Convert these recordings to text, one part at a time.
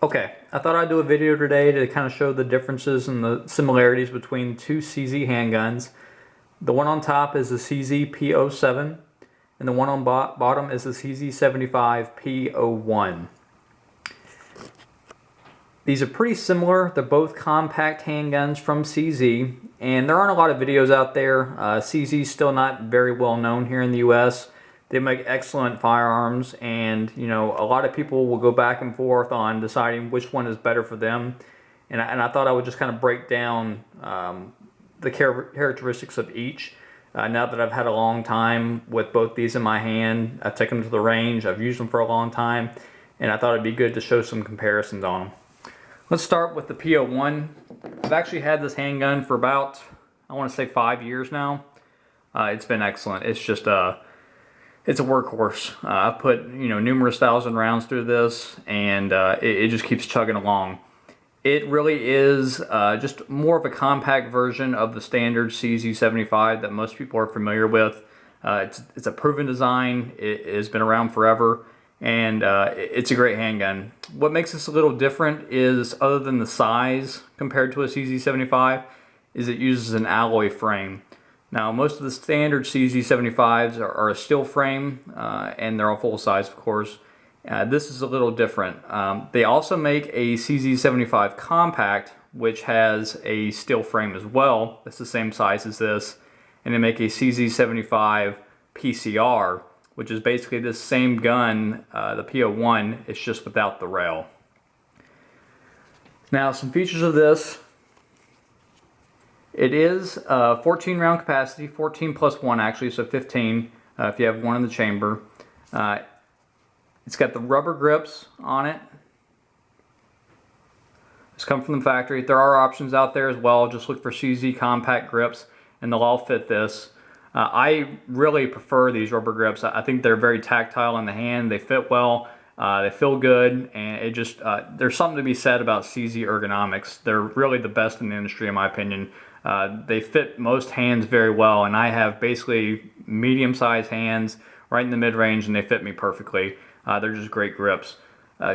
Okay, I thought I'd do a video today to kind of show the differences and the similarities between two CZ handguns. The one on top is the CZ P-07 and the one on bottom is the CZ-75 P-01. These are pretty similar. They're both compact handguns from CZ, and there aren't a lot of videos out there. CZ is still not very well known here in the US. They make excellent firearms, and a lot of people will go back and forth on deciding which one is better for them. And I thought I would just kind of break down the characteristics of each. Now that I've had a long time with both these in my hand, I've taken them to the range, I've used them for a long time, and I thought it'd be good to show some comparisons on them. Let's start with the P-01. I've actually had this handgun for about, I want to say 5 years now. It's been excellent. It's just it's a workhorse. I've put numerous thousand rounds through this, and it just keeps chugging along. It really is just more of a compact version of the standard CZ-75 that most people are familiar with. It's a proven design. It has been around forever, and it's a great handgun. What makes this a little different is, other than the size compared to a CZ-75, is it uses an alloy frame. Now, most of the standard CZ-75s are a steel frame, and they're all full size, of course. This is a little different. They also make a CZ-75 compact, which has a steel frame as well. It's the same size as this. And they make a CZ-75 PCR, which is basically the same gun, the P-01, it's just without the rail. Now, some features of this. It is 14 round capacity, 14 plus 1 actually, so 15 if you have one in the chamber. It's got the rubber grips on it. It's come from the factory. There are options out there as well. Just look for CZ compact grips and they'll all fit this. I really prefer these rubber grips. I think they're very tactile in the hand. They fit well. They feel good, and it just there's something to be said about CZ ergonomics. They're really the best in the industry, in my opinion. They fit most hands very well, and I have basically medium-sized hands right in the mid-range, and they fit me perfectly. They're just great grips.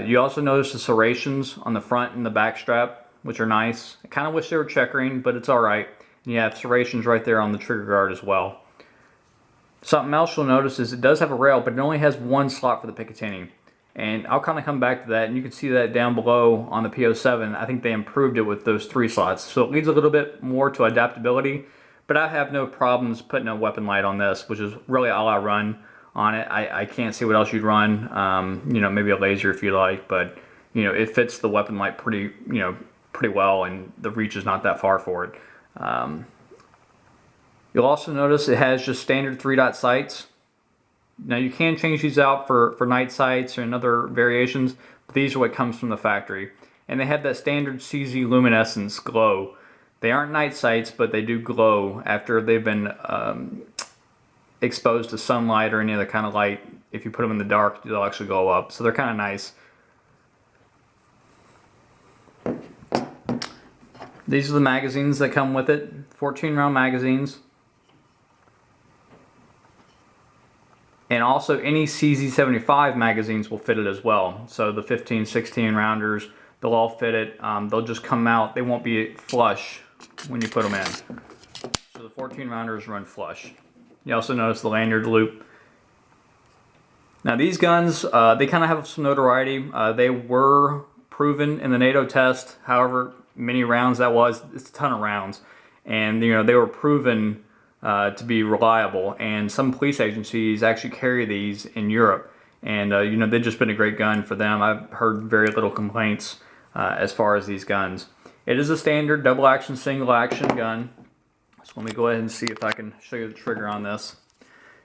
You also notice the serrations on the front and the back strap, which are nice. I kind of wish they were checkering, but it's all right. And you have serrations right there on the trigger guard as well. Something else you'll notice is it does have a rail, but it only has one slot for the Picatinny. And I'll kind of come back to that, and you can see that down below on the P-07. I think they improved it with those 3 slots. So it leads a little bit more to adaptability, but I have no problems putting a weapon light on this, which is really all I run on it. I can't see what else you'd run. Maybe a laser if you like, but it fits the weapon light pretty well, and the reach is not that far for it. You'll also notice it has just standard 3-dot sights. Now you can change these out for night sights and other variations, but these are what comes from the factory. And they have that standard CZ luminescence glow. They aren't night sights, but they do glow after they've been exposed to sunlight or any other kind of light. If you put them in the dark, they'll actually glow up. So they're kind of nice. These are the magazines that come with it. 14 round magazines. And also any CZ-75 magazines will fit it as well. So the 15, 16 rounders, they'll all fit it. They'll just come out. They won't be flush when you put them in. So the 14 rounders run flush. You also notice the lanyard loop. Now these guns, they kind of have some notoriety. They were proven in the NATO test, however many rounds that was. It's a ton of rounds. And they were proven to be reliable, and some police agencies actually carry these in Europe, and they've just been a great gun for them. I've heard very little complaints as far as these guns. It is a standard double action, single action gun. So let me go ahead and see if I can show you the trigger on this.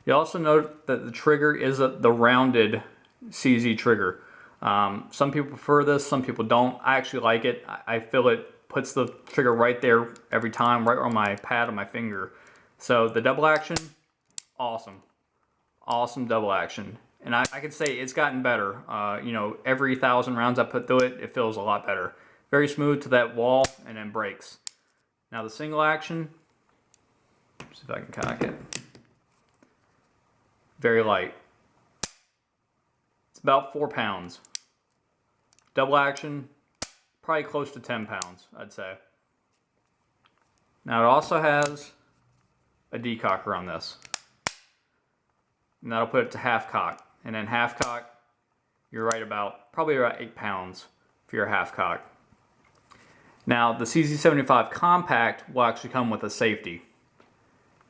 You also note that the trigger is the rounded CZ trigger. Some people prefer this, some people don't. I actually like it. I feel it puts the trigger right there every time, right on my pad on my finger. So the double action, awesome. Awesome double action. And I can say it's gotten better. Every 1,000 rounds I put through it, it feels a lot better. Very smooth to that wall and then breaks. Now the single action, see if I can cock it. Very light. It's about 4 pounds. Double action, probably close to 10 pounds, I'd say. Now it also has a decocker on this. And that'll put it to half cock. And then half cock, you're right about, probably about 8 pounds for your half cock. Now the CZ75 Compact will actually come with a safety.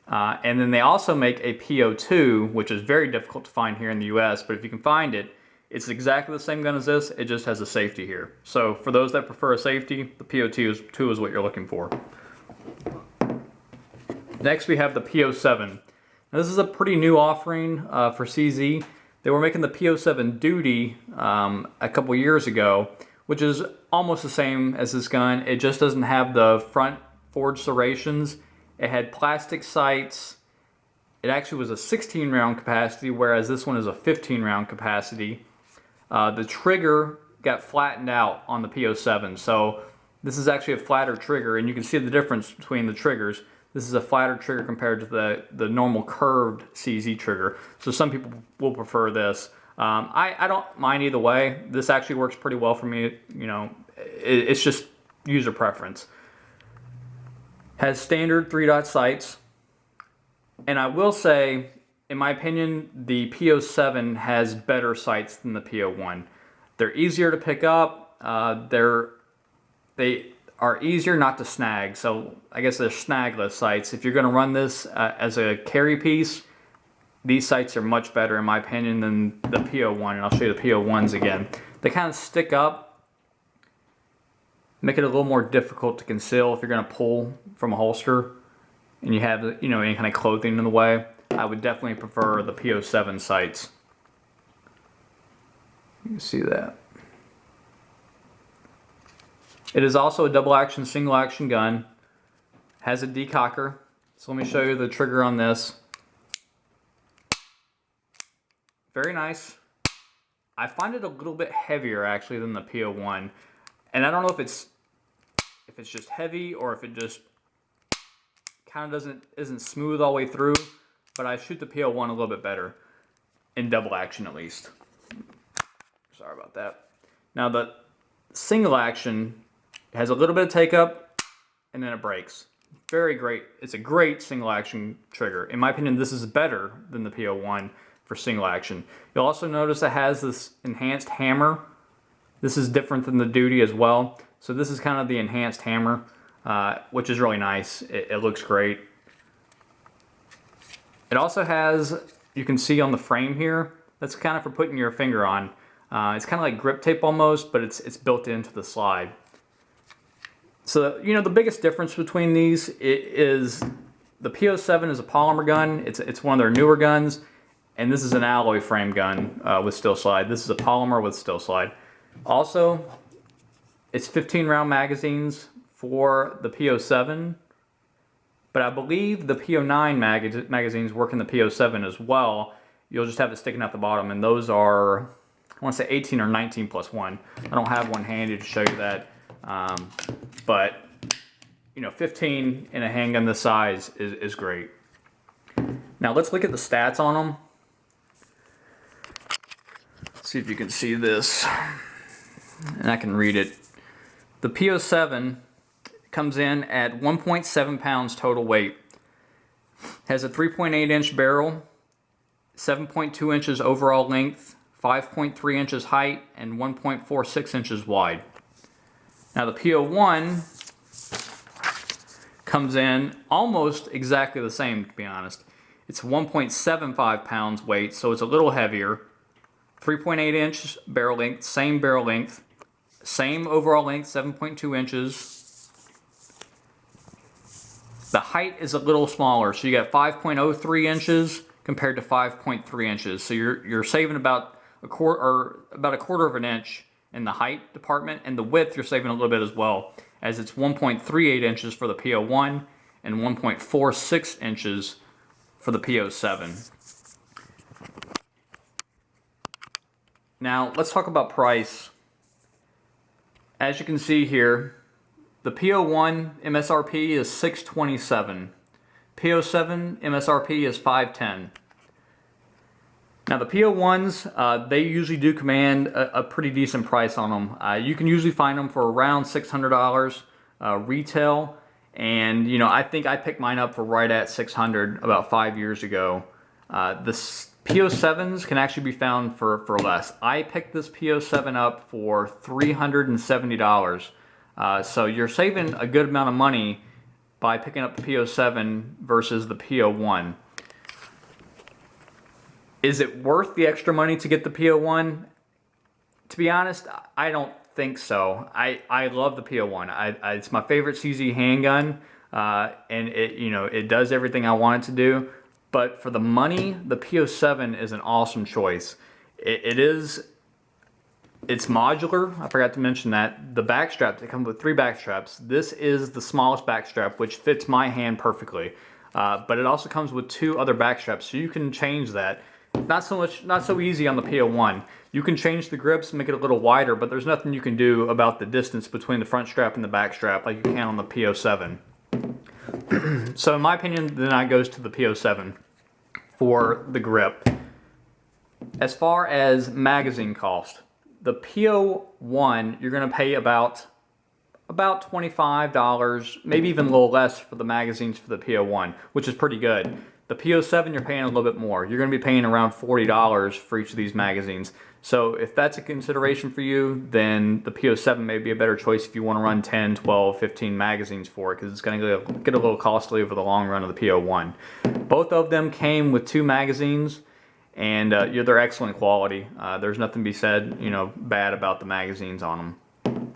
And then they also make a P-02, which is very difficult to find here in the US, but if you can find it, it's exactly the same gun as this, it just has a safety here. So for those that prefer a safety, the P-02 is what you're looking for. Next we have the P-07. Now, this is a pretty new offering for CZ. They were making the P-07 Duty a couple years ago, which is almost the same as this gun. It just doesn't have the front forged serrations. It had plastic sights. It actually was a 16 round capacity, whereas this one is a 15 round capacity. The trigger got flattened out on the P-07, so this is actually a flatter trigger, and you can see the difference between the triggers. This is a flatter trigger compared to the normal curved CZ trigger, so some people will prefer this. I don't mind either way. This actually works pretty well for me. You know, it's just user preference. Has standard 3-dot sights, and I will say, in my opinion, the P-07 has better sights than the P-01. They're easier to pick up. They are easier not to snag. So I guess they're snagless sights. If you're going to run this as a carry piece, these sights are much better in my opinion than the P-01, and I'll show you the P-01s again. They kind of stick up, make it a little more difficult to conceal if you're going to pull from a holster and you have, you know, any kind of clothing in the way. I would definitely prefer the P-07 sights. You can see that. It is also a double action, single action gun. Has a decocker. So let me show you the trigger on this. Very nice. I find it a little bit heavier actually than the P-01. And I don't know if it's just heavy or if it just kind of isn't smooth all the way through, but I shoot the P-01 a little bit better in double action at least. Sorry about that. Now the single action has a little bit of take up and then it breaks. Very great. It's a great single action trigger. In my opinion, this is better than the P-01 for single action. You'll also notice it has this enhanced hammer. This is different than the Duty as well. So this is kind of the enhanced hammer, which is really nice. It looks great. It also has, you can see on the frame here, that's kind of for putting your finger on. It's kind of like grip tape almost, but it's built into the slide. So, you know, the biggest difference between these is the P-07 is a polymer gun. It's one of their newer guns, and this is an alloy frame gun with steel slide. This is a polymer with steel slide. Also, it's 15 round magazines for the P-07, but I believe the P-09 magazines work in the P-07 as well. You'll just have it sticking out the bottom, and those are, I want to say 18 or 19 plus 1. I don't have one handy to show you that, but you know, 15 in a handgun this size is great. Now let's look at the stats on them. Let's see if you can see this, and I can read it. The P-07 comes in at 1.7 pounds total weight. Has a 3.8 inch barrel, 7.2 inches overall length, 5.3 inches height, and 1.46 inches wide. Now the P-01 comes in almost exactly the same, to be honest. It's 1.75 pounds weight, so it's a little heavier. 3.8 inch barrel length, same overall length, 7.2 inches. The height is a little smaller, so you got 5.03 inches compared to 5.3 inches. So you're saving about a quarter of an inch in the height department, and the width you're saving a little bit as well, as it's 1.38 inches for the P-01 and 1.46 inches for the P-07. Now let's talk about price. As you can see here, the P-01 MSRP is $627. P-07 MSRP is $510. Now the P-01s, they usually do command a pretty decent price on them. You can usually find them for around $600 retail, and you know, I think I picked mine up for right at $600 about 5 years ago. The P-07s can actually be found for less. I picked this P-07 up for $370. So you're saving a good amount of money by picking up the P-07 versus the P-01. Is it worth the extra money to get the P-01? To be honest, I don't think so. I love the P-01. It's my favorite CZ handgun, and it does everything I want it to do. But for the money, the P-07 is an awesome choice. It's modular. I forgot to mention that. The back straps, it comes with 3 back straps. This is the smallest back strap, which fits my hand perfectly. But it also comes with 2 other back straps, so you can change that. Not so easy on the P-01. You can change the grips and make it a little wider, but there's nothing you can do about the distance between the front strap and the back strap like you can on the P-07. So in my opinion, then I goes to the P-07 for the grip. As far as magazine cost, the P-01 you're going to pay about $25, maybe even a little less for the magazines for the P-01, which is pretty good. The P-07 you're paying a little bit more. You're going to be paying around $40 for each of these magazines. So if that's a consideration for you, then the P-07 may be a better choice if you want to run 10, 12, 15 magazines for it, because it's going to get a little costly over the long run of the P-01. Both of them came with 2 magazines, and they're excellent quality. There's nothing to be said, bad about the magazines on them.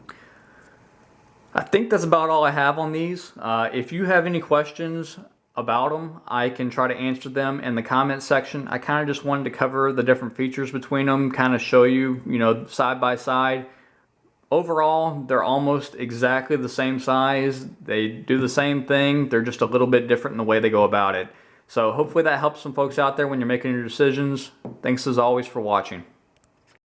I think that's about all I have on these. If you have any questions about them, I can try to answer them in the comment section. I kind of just wanted to cover the different features between them, kind of show you, side by side. Overall, they're almost exactly the same size. They do the same thing. They're just a little bit different in the way they go about it. So hopefully that helps some folks out there when you're making your decisions. Thanks as always for watching.